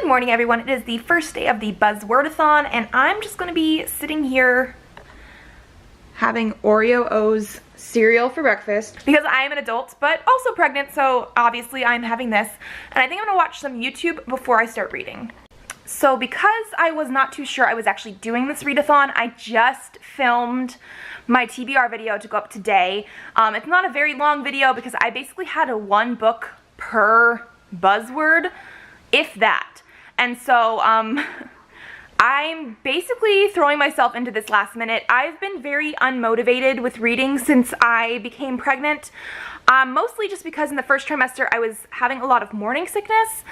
morning, everyone. It is the first day of the Buzzwordathon, and I'm just going to be sitting here having Oreo O's cereal for breakfast because I am an adult, but also pregnant, so obviously I'm having this. And I think I'm going to watch some YouTube before I start reading. So because I was not too sure I was actually doing this readathon, I just filmed my TBR video to go up today. It's not a very long video because I basically had one book per buzzword, if that. And so I'm basically throwing myself into this last minute. I've been very unmotivated with reading since I became pregnant, mostly just because in the first trimester I was having a lot of morning sickness,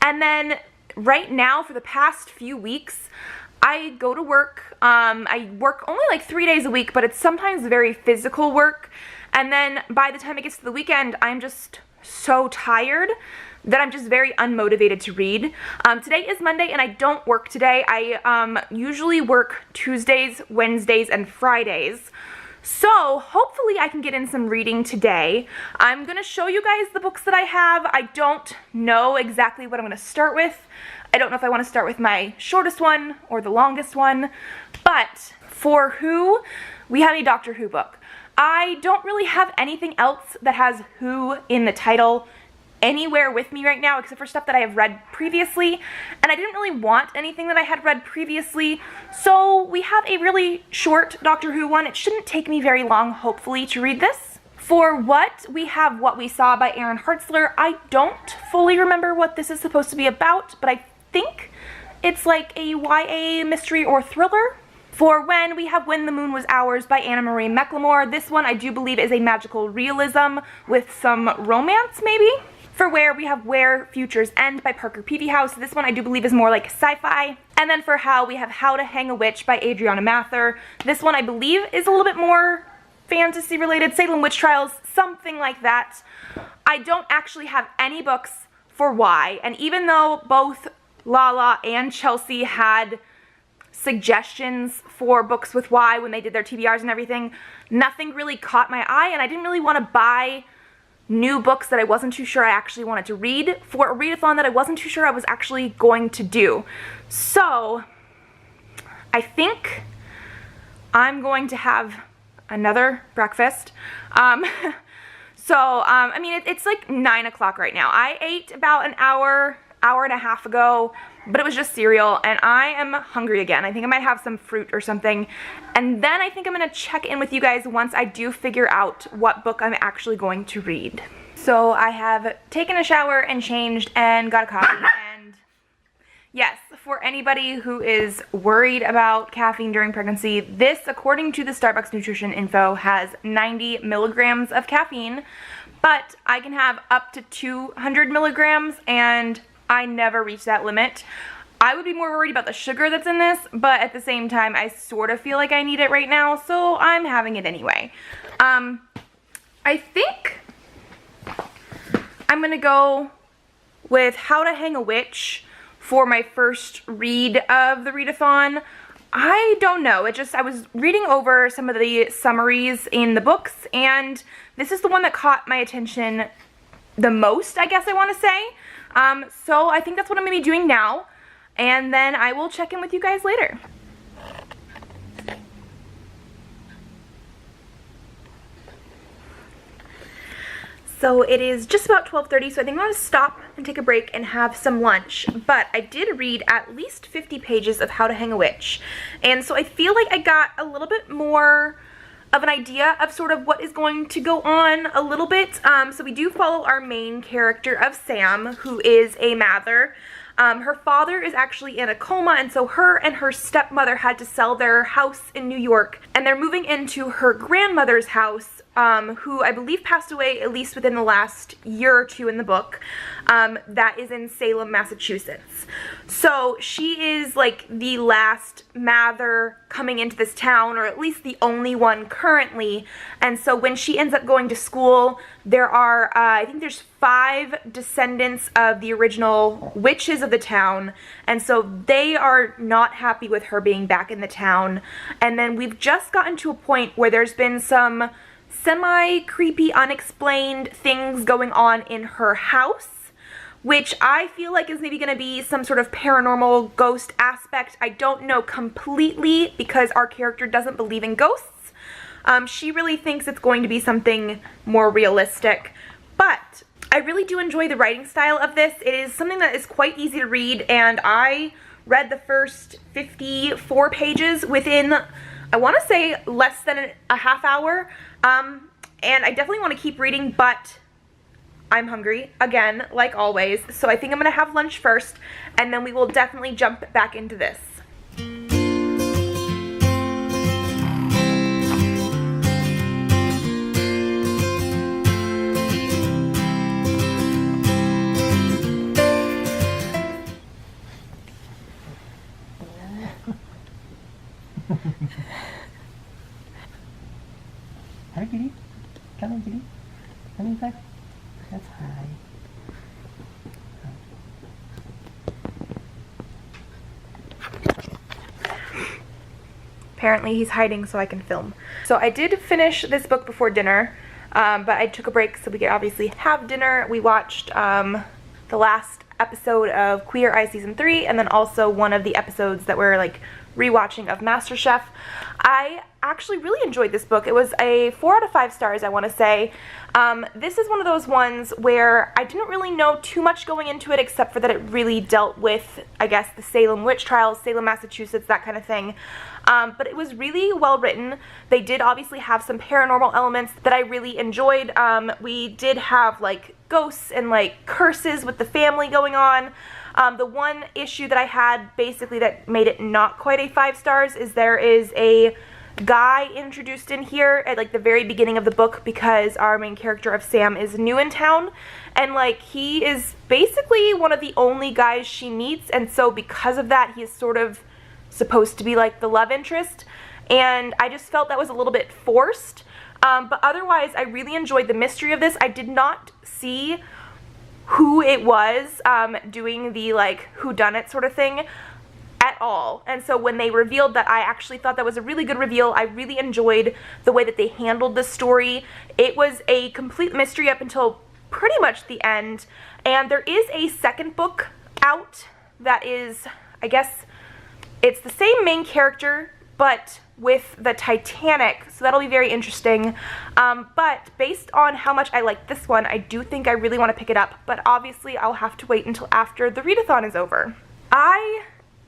and then right now for the past few weeks I go to work. I work only like 3 days a week, but it's sometimes very physical work, and then by the time it gets to the weekend I'm just so tired that I'm just very unmotivated to read. Today is Monday and I don't work today. I usually work Tuesdays, Wednesdays, and Fridays. So hopefully I can get in some reading today. I'm gonna show you guys the books that I have. I don't know exactly what I'm gonna start with. I don't know if I wanna start with my shortest one or the longest one, but for Who, we have a Doctor Who book. I don't really have anything else that has Who in the title anywhere with me right now except for stuff that I have read previously, and I didn't really want anything that I had read previously, so we have a really short Doctor Who one. It shouldn't take me very long, hopefully, to read this. For What, we have What We Saw by Aaron Hartzler. I don't fully remember what this is supposed to be about, but I think it's like a YA mystery or thriller. For When, we have When the Moon Was Ours by Anna Marie McLemore. This one I do believe is a magical realism with some romance, maybe. For Where, we have Where Futures End by Parker Peavyhouse. This one I do believe is more like sci-fi. And then for How, we have How to Hang a Witch by Adriana Mather. This one I believe is a little bit more fantasy related, Salem Witch Trials, something like that. I don't actually have any books for Why, and even though both Lala and Chelsea had suggestions for books with Why when they did their TBRs and everything, nothing really caught my eye, and I didn't really want to buy new books that I wasn't too sure I actually wanted to read for a readathon that I wasn't too sure I was actually going to do. So I I'm going to have another breakfast. I mean, it's like 9 o'clock right now. I ate about an hour and a half ago, but it was just cereal, and I am hungry again. I think I might have some fruit or something, and then I think I'm gonna check in with you guys once I do figure out what book I'm actually going to read. So I have taken a shower and changed and got a coffee, and yes, for anybody who is worried about caffeine during pregnancy, this, according to the Starbucks nutrition info, has 90 milligrams of caffeine, but I can have up to 200 milligrams, and I never reach that limit. I would be more worried about the sugar that's in this, but at the same time, I sort of feel like I need it right now, so I'm having it anyway. I think I'm gonna go with How to Hang a Witch for my first read of the readathon. I don't know, I was reading over some of the summaries in the books, and this is the one that caught my attention the most, I guess I want to say. So I think that's what I'm going to be doing now, and then I will check in with you guys later. So it is just about 12:30, so I think I'm going to stop and take a break and have some lunch, but I did read at least 50 pages of How to Hang a Witch, and so I feel like I got a little bit more of an idea of sort of what is going to go on a little bit. So we do follow our main character of Sam, who is a Mather. Her father is actually in a coma, and so her and her stepmother had to sell their house in New York, and they're moving into her grandmother's house, who I believe passed away at least within the last year or two in the book. That is in Salem, Massachusetts. So she is like the last Mather coming into this town, or at least the only one currently, and so when she ends up going to school, there are, I think there's 5 descendants of the original witches of the town, and so they are not happy with her being back in the town, and then we've just gotten to a point where there's been some semi-creepy, unexplained things going on in her house, which I feel like is maybe going to be some sort of paranormal ghost aspect. I don't know completely because our character doesn't believe in ghosts. She really thinks it's going to be something more realistic, but I really do enjoy the writing style of this. It is something that is quite easy to read, and I read the first 54 pages within, I want to say, less than a half hour, and I definitely want to keep reading, but I'm hungry, again, like always, so I think I'm going to have lunch first, and then we will definitely jump back into this. Hi, kitty. Come on, kitty. Come inside. That's hi. Apparently he's hiding so I can film. So I did finish this book before dinner, but I took a break so we could obviously have dinner. We watched the last episode of Queer Eye Season 3, and then also one of the episodes that we're like rewatching of MasterChef. I actually really enjoyed this book. It was a 4 out of 5 stars, I want to say. This is one of those ones where I didn't really know too much going into it, except for that it really dealt with, I guess, the Salem witch trials, Salem, Massachusetts, that kind of thing. But it was really well written. They did obviously have some paranormal elements that I really enjoyed. We did have like ghosts and like curses with the family going on. The one issue that I had basically that made it not quite a 5 stars is there is a guy introduced in here at like the very beginning of the book, because our main character of Sam is new in town, and like he is basically one of the only guys she meets, and so because of that he is sort of supposed to be like the love interest, and I just felt that was a little bit forced. But otherwise I really enjoyed the mystery of this. I did not see who it was doing the like whodunit sort of thing at all, and so when they revealed that, I actually thought that was a really good reveal. I really enjoyed the way that they handled the story. It was a complete mystery up until pretty much the end, and there is a second book out that is, I guess, it's the same main character but with the Titanic, so that'll be very interesting. But based on how much I like this one, I do think I really want to pick it up, but obviously I'll have to wait until after the readathon is over. I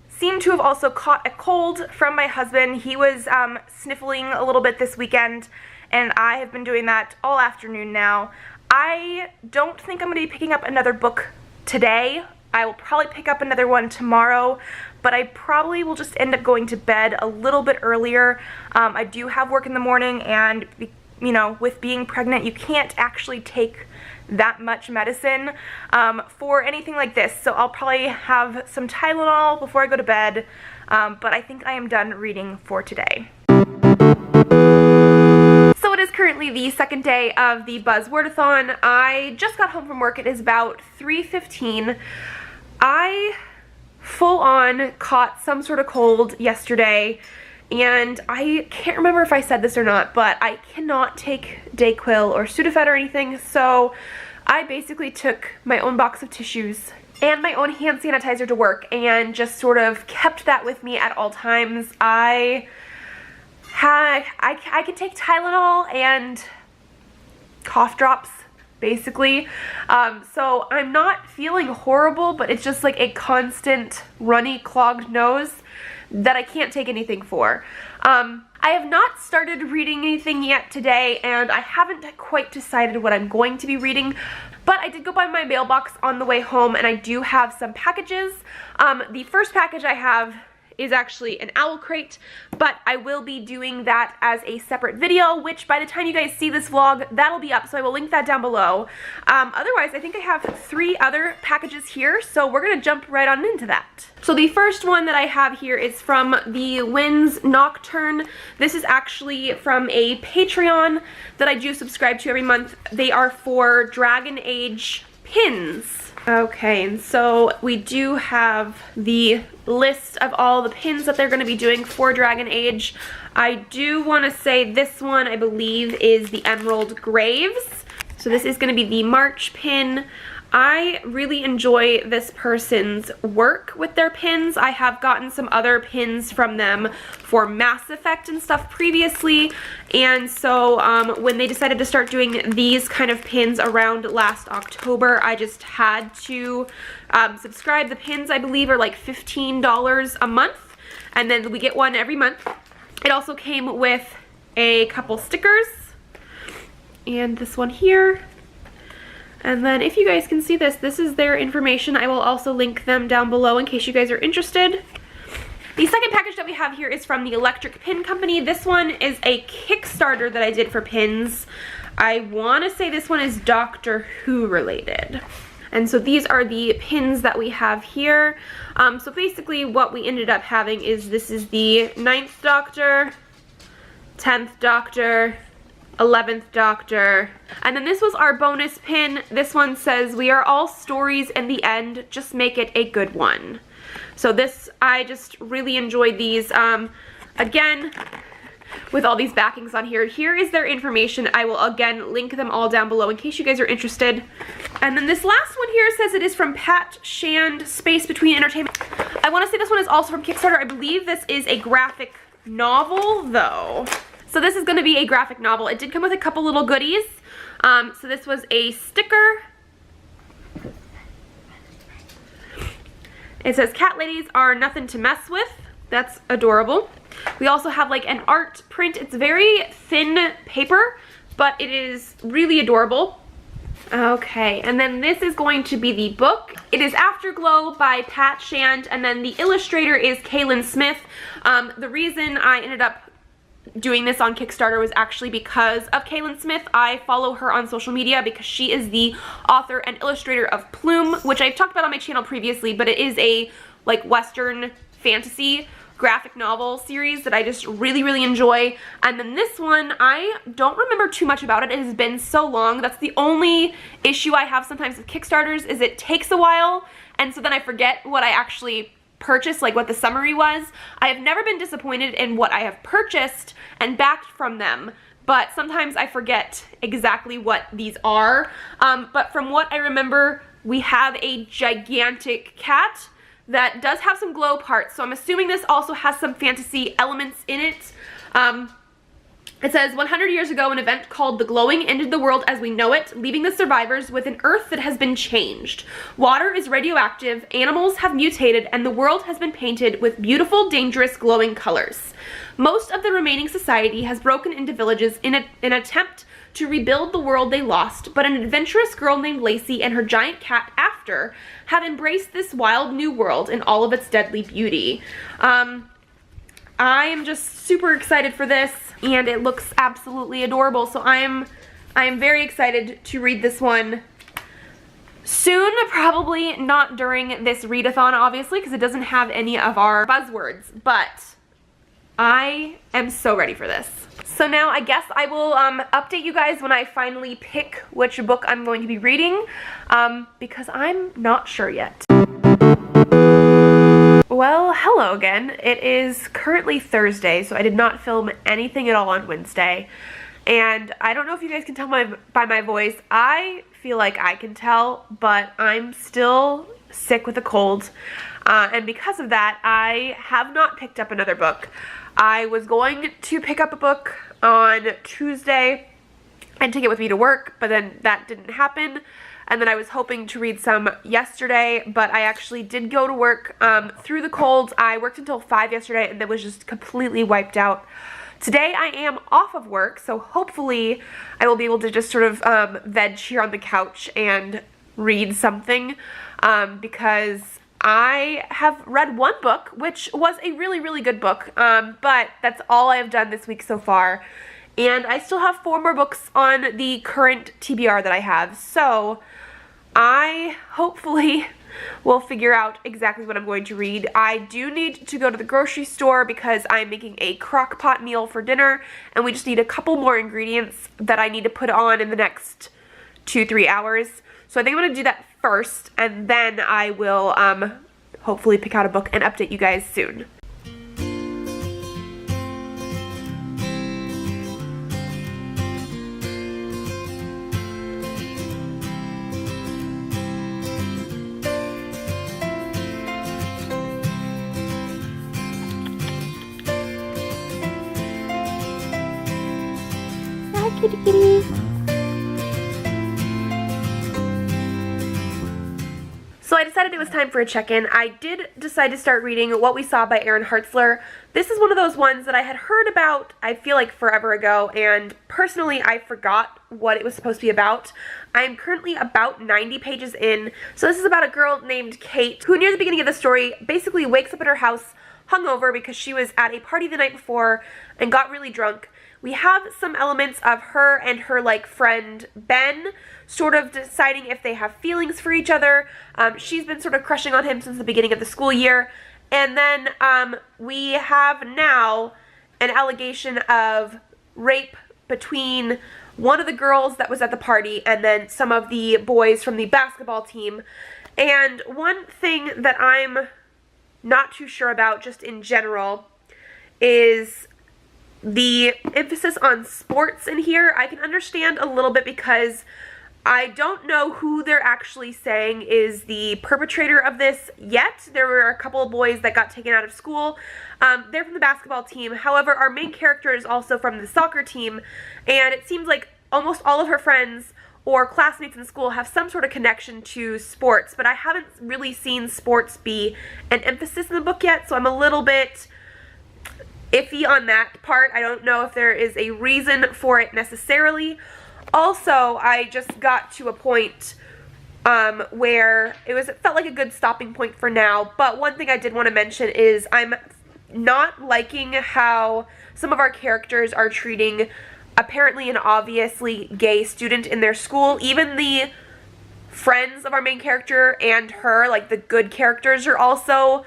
seem to have also caught a cold from my husband. He was sniffling a little bit this weekend, and I have been doing that all afternoon now. I don't think I'm going to be picking up another book today. I will probably pick up another one tomorrow, but I probably will just end up going to bed a little bit earlier. I do have work in the morning, and you know, with being pregnant, you can't actually take that much medicine for anything like this, so I'll probably have some Tylenol before I go to bed, but I think I am done reading for today. So it is currently the second day of the Buzzwordathon. I just got home from work. It is about 3:15. I full on caught some sort of cold yesterday, and I can't remember if I said this or not, but I cannot take Dayquil or Sudafed or anything, so I basically took my own box of tissues and my own hand sanitizer to work and just sort of kept that with me at all times. I could take Tylenol and cough drops, basically. So I'm not feeling horrible, but it's just like a constant runny, clogged nose that I can't take anything for. I have not started reading anything yet today, and I haven't quite decided what I'm going to be reading, but I did go by my mailbox on the way home, and I do have some packages. The first package I have is actually an owl crate, but I will be doing that as a separate video, which by the time you guys see this vlog, that'll be up, so I will link that down below. Otherwise, I think I have 3 other packages here, so we're gonna jump right on into that. So the first one that I have here is from the Winds Nocturne. This is actually from a Patreon that I do subscribe to every month. They are for Dragon Age pins. Okay, and so we do have the list of all the pins that they're going to be doing for Dragon Age. I do want to say this one, I believe, is the Emerald Graves. So this is going to be the March pin. I really enjoy this person's work with their pins. I have gotten some other pins from them for Mass Effect and stuff previously, and so when they decided to start doing these kind of pins around last October, I just had to subscribe. The pins, I believe, are like $15 a month, and then we get one every month. It also came with a couple stickers, and this one here. And then if you guys can see this, this is their information. I will also link them down below in case you guys are interested. The second package that we have here is from the Electric Pin Company. This one is a Kickstarter that I did for pins. I want to say this one is Doctor Who related. And so these are the pins that we have here. So basically what we ended up having is this is the 9th Doctor, 10th Doctor, 11th Doctor, and then this was our bonus pin. This one says, "We are all stories in the end, just make it a good one." So this, I just really enjoyed these. Again, with all these backings on here, here is their information. I will again link them all down below in case you guys are interested. And then this last one here says it is from Pat Shand, Space Between Entertainment. I want to say this one is also from Kickstarter. I believe this is a graphic novel though. So this is going to be a graphic novel. It did come with a couple little goodies. So this was a sticker. It says, "Cat ladies are nothing to mess with." That's adorable. We also have like an art print. It's very thin paper, but it is really adorable. Okay, and then this is going to be the book. It is Afterglow by Pat Shand, and then the illustrator is Kaylin Smith. The reason I ended up doing this on Kickstarter was actually because of Kaylin Smith. I follow her on social media because she is the author and illustrator of Plume, which I've talked about on my channel previously, but it is a like Western fantasy graphic novel series that I just really, really enjoy. And then this one, I don't remember too much about it. It has been so long. That's the only issue I have sometimes with Kickstarters, is it takes a while, and so then I forget what I actually purchased, like what the summary was. I have never been disappointed in what I have purchased and backed from them, but sometimes I forget exactly what these are. But from what I remember, we have a gigantic cat that does have some glow parts, so I'm assuming this also has some fantasy elements in it. It says, 100 years ago, an event called the Glowing ended the world as we know it, leaving the survivors with an Earth that has been changed. Water is radioactive, animals have mutated, and the world has been painted with beautiful, dangerous, glowing colors. Most of the remaining society has broken into villages in an attempt to rebuild the world they lost, but an adventurous girl named Lacey and her giant cat, After, have embraced this wild new world in all of its deadly beauty. I am just super excited for this, and it looks absolutely adorable, so I am very excited to read this one soon. Probably not during this readathon, obviously, because it doesn't have any of our buzzwords, but I am so ready for this. So now I guess I will update you guys when I finally pick which book I'm going to be reading, because I'm not sure yet. Well, hello again. It is currently Thursday, so I did not film anything at all on Wednesday. And I don't know if you guys can tell by my voice. I feel like I can tell, but I'm still sick with a cold. And because of that, I have not picked up another book. I was going to pick up a book on Tuesday and take it with me to work, but then that didn't happen. And then I was hoping to read some yesterday, but I actually did go to work through the cold. I worked until 5 yesterday and then was just completely wiped out. Today I am off of work, so hopefully I will be able to just sort of veg here on the couch and read something, because I have read one book, which was a really, really good book, but that's all I have done this week so far. And I still have 4 more books on the current TBR that I have, so I hopefully will figure out exactly what I'm going to read. I do need to go to the grocery store because I'm making a crock pot meal for dinner, and we just need a couple more ingredients that I need to put on in the next 2-3 hours. So I think I'm going to do that first, and then I will hopefully pick out a book and update you guys soon. Kitty kitty. So I decided it was time for a check-in. I did decide to start reading What We Saw by Aaron Hartzler. This is one of those ones that I had heard about, I feel like forever ago, and personally I forgot what it was supposed to be about. I'm currently about 90 pages in. So this is about a girl named Kate who near the beginning of the story basically wakes up at her house hungover because she was at a party the night before and got really drunk. We have some elements of her and her friend Ben sort of deciding if they have feelings for each other. She's been sort of crushing on him since the beginning of the school year. And then we have now an allegation of rape between one of the girls that was at the party and then some of the boys from the basketball team. And one thing that I'm not too sure about just in general is the emphasis on sports in here. I can understand a little bit because I don't know who they're actually saying is the perpetrator of this yet. There were a couple of boys that got taken out of school. They're from the basketball team. However, our main character is also from the soccer team, and it seems like almost all of her friends or classmates in school have some sort of connection to sports, but I haven't really seen sports be an emphasis in the book yet, so I'm a little bit iffy on that part. I don't know if there is a reason for it necessarily. Also, I just got to a point where it felt like a good stopping point for now, but one thing I did want to mention is I'm not liking how some of our characters are treating apparently an obviously gay student in their school. Even the friends of our main character and her, the good characters, are also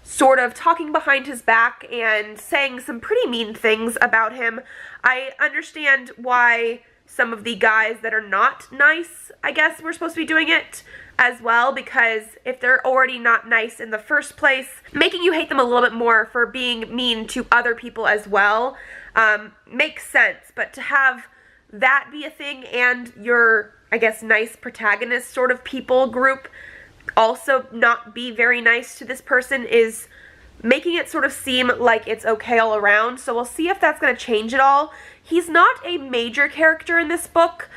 sort of talking behind his back and saying some pretty mean things about him. I understand why some of the guys that are not nice, I guess, were supposed to be doing it as well, because if they're already not nice in the first place, making you hate them a little bit more for being mean to other people as well makes sense. But to have that be a thing and your, I guess, nice protagonist sort of people group also not be very nice to this person is making it sort of seem like it's okay all around. So we'll see if that's going to change at all. He's not a major character in this book.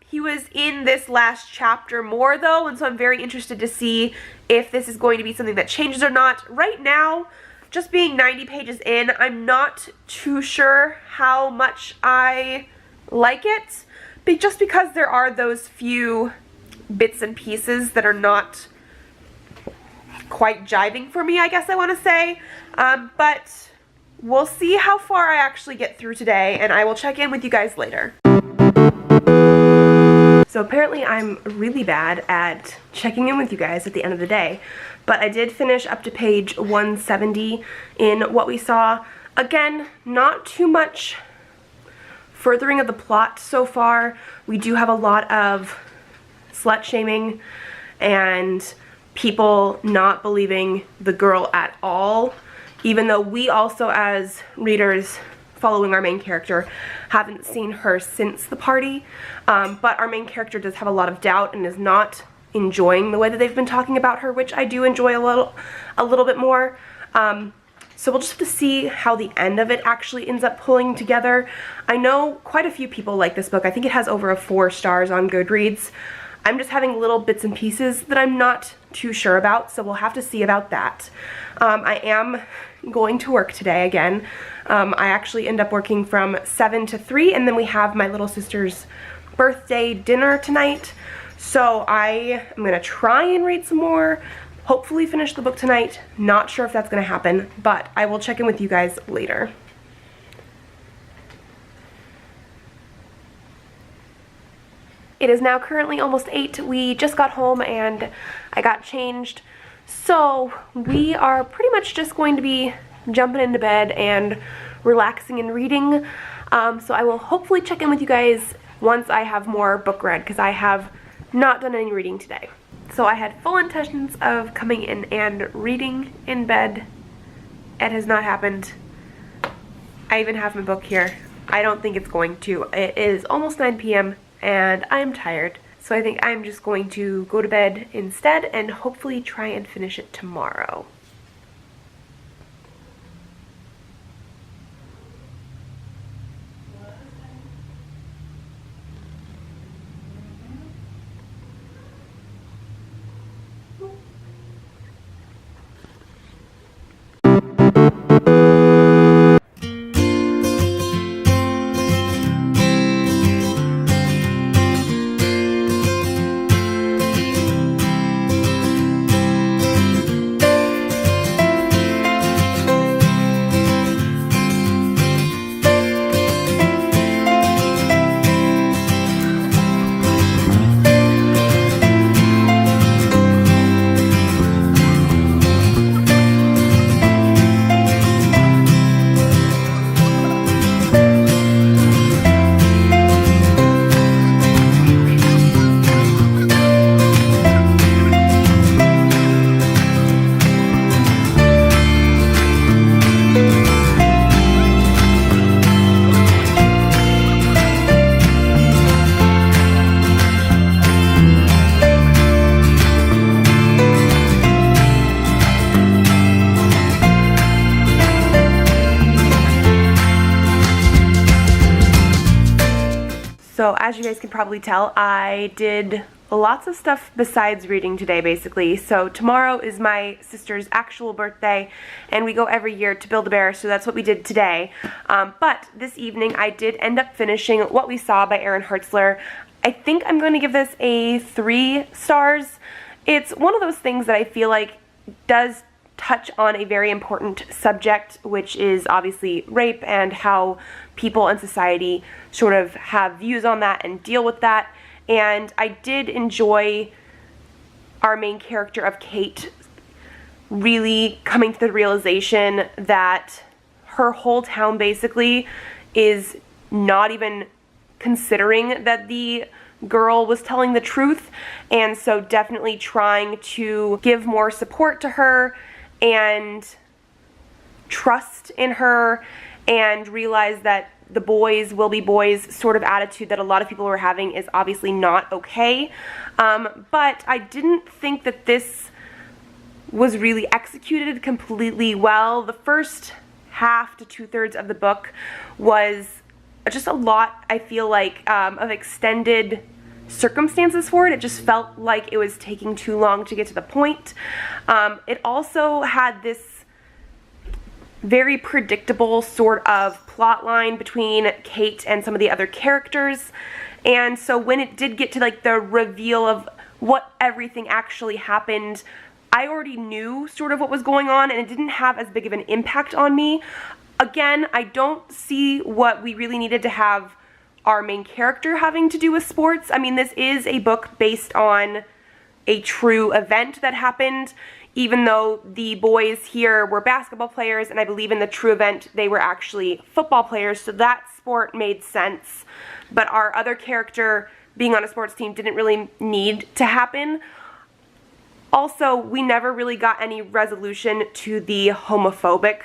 He was in this last chapter more though, and so I'm very interested to see if this is going to be something that changes or not. Right now, just being 90 pages in, I'm not too sure how much I like it, but just because there are those few bits and pieces that are not quite jiving for me, I guess I want to say. But we'll see how far I actually get through today, and I will check in with you guys later. So apparently I'm really bad at checking in with you guys at the end of the day, but I did finish up to page 170 in What We Saw. Again, not too much furthering of the plot so far. We do have a lot of slut shaming and people not believing the girl at all, even though we also as readers following our main character haven't seen her since the party, but our main character does have a lot of doubt and is not enjoying the way that they've been talking about her, which I do enjoy a little bit more. So we'll just have to see how the end of it actually ends up pulling together. I know quite a few people like this book. I think it has over 4 stars on Goodreads. I'm just having little bits and pieces that I'm not too sure about, so we'll have to see about that. I am going to work today again. I actually end up working from 7 to 3, and then we have my little sister's birthday dinner tonight. So I am going to try and read some more, hopefully finish the book tonight. Not sure if that's going to happen, but I will check in with you guys later. It is now currently almost 8. We just got home and I got changed. So we are pretty much just going to be jumping into bed and relaxing and reading. So I will hopefully check in with you guys once I have more book read, because I have not done any reading today. So I had full intentions of coming in and reading in bed. It has not happened. I even have my book here. I don't think it's going to. It is almost 9 p.m. and I'm tired. So I think I'm just going to go to bed instead and hopefully try and finish it tomorrow. So as you guys can probably tell, I did lots of stuff besides reading today, basically. So tomorrow is my sister's actual birthday, and we go every year to Build-A-Bear, so that's what we did today. But this evening I did end up finishing What We Saw by Aaron Hartzler. I think I'm going to give this a 3 stars. It's one of those things that I feel like does touch on a very important subject, which is obviously rape and how people in society sort of have views on that and deal with that. And I did enjoy our main character of Kate really coming to the realization that her whole town basically is not even considering that the girl was telling the truth, and so definitely trying to give more support to her and trust in her and realize that the boys will be boys sort of attitude that a lot of people were having is obviously not okay. But I didn't think that this was really executed completely well. The first half to 2/3 of the book was just a lot, I feel like, of extended circumstances for it. It just felt like it was taking too long to get to the point. It also had this very predictable sort of plot line between Kate and some of the other characters, and so when it did get to like the reveal of what everything actually happened, I already knew sort of what was going on, and it didn't have as big of an impact on me. Again, I don't see what we really needed to have our main character having to do with sports. I mean, this is a book based on a true event that happened, even though the boys here were basketball players, and I believe in the true event they were actually football players, so that sport made sense. But our other character being on a sports team didn't really need to happen. Also, we never really got any resolution to the homophobic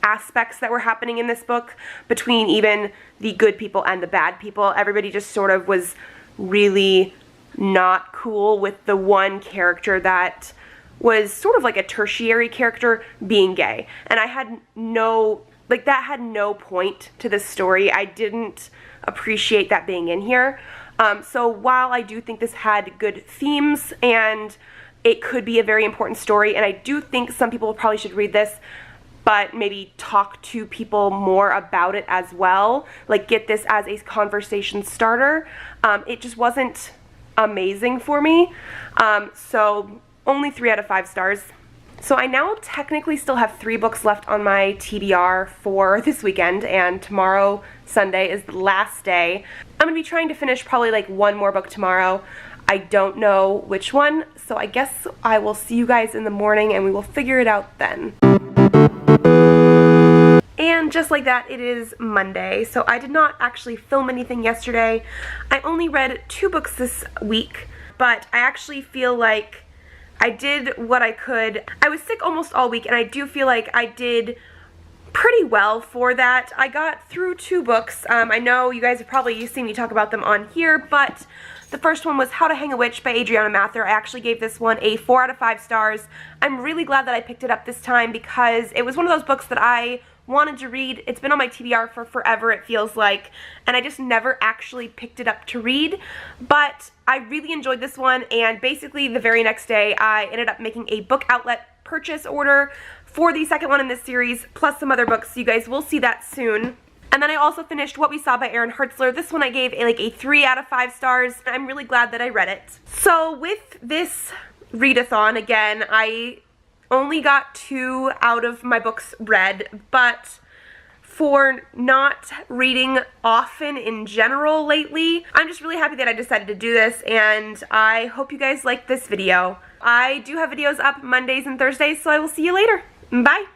aspects that were happening in this book between even the good people and the bad people. Everybody just sort of was really not cool with the one character that was sort of like a tertiary character being gay. And I had no, like, that had no point to this story. I didn't appreciate that being in here. So while I do think this had good themes and it could be a very important story, and I do think some people probably should read this, but maybe talk to people more about it as well, like get this as a conversation starter. It just wasn't amazing for me, so only 3 out of 5 stars. So I now technically still have 3 books left on my TBR for this weekend, and tomorrow, Sunday, is the last day. I'm gonna be trying to finish probably like 1 more book tomorrow. I don't know which one, so I guess I will see you guys in the morning and we will figure it out then. And just like that, it is Monday, so I did not actually film anything yesterday. I only read 2 books this week, but I actually feel like I did what I could. I was sick almost all week, and I do feel like I did pretty well for that. I got through 2 books. I know you guys have probably seen me talk about them on here, but the first one was How to Hang a Witch by Adriana Mather. I actually gave this one a 4 out of 5 stars. I'm really glad that I picked it up this time because it was one of those books that I wanted to read. It's been on my TBR for forever, it feels like, and I just never actually picked it up to read. But I really enjoyed this one, and basically the very next day I ended up making a book outlet purchase order for the second one in this series, plus some other books, so you guys will see that soon. And then I also finished What We Saw by Aaron Hartzler. This one I gave a 3 out of 5 stars. I'm really glad that I read it. So with this readathon, again, I only got 2 out of my books read, but for not reading often in general lately, I'm just really happy that I decided to do this, and I hope you guys liked this video. I do have videos up Mondays and Thursdays, so I will see you later. Bye!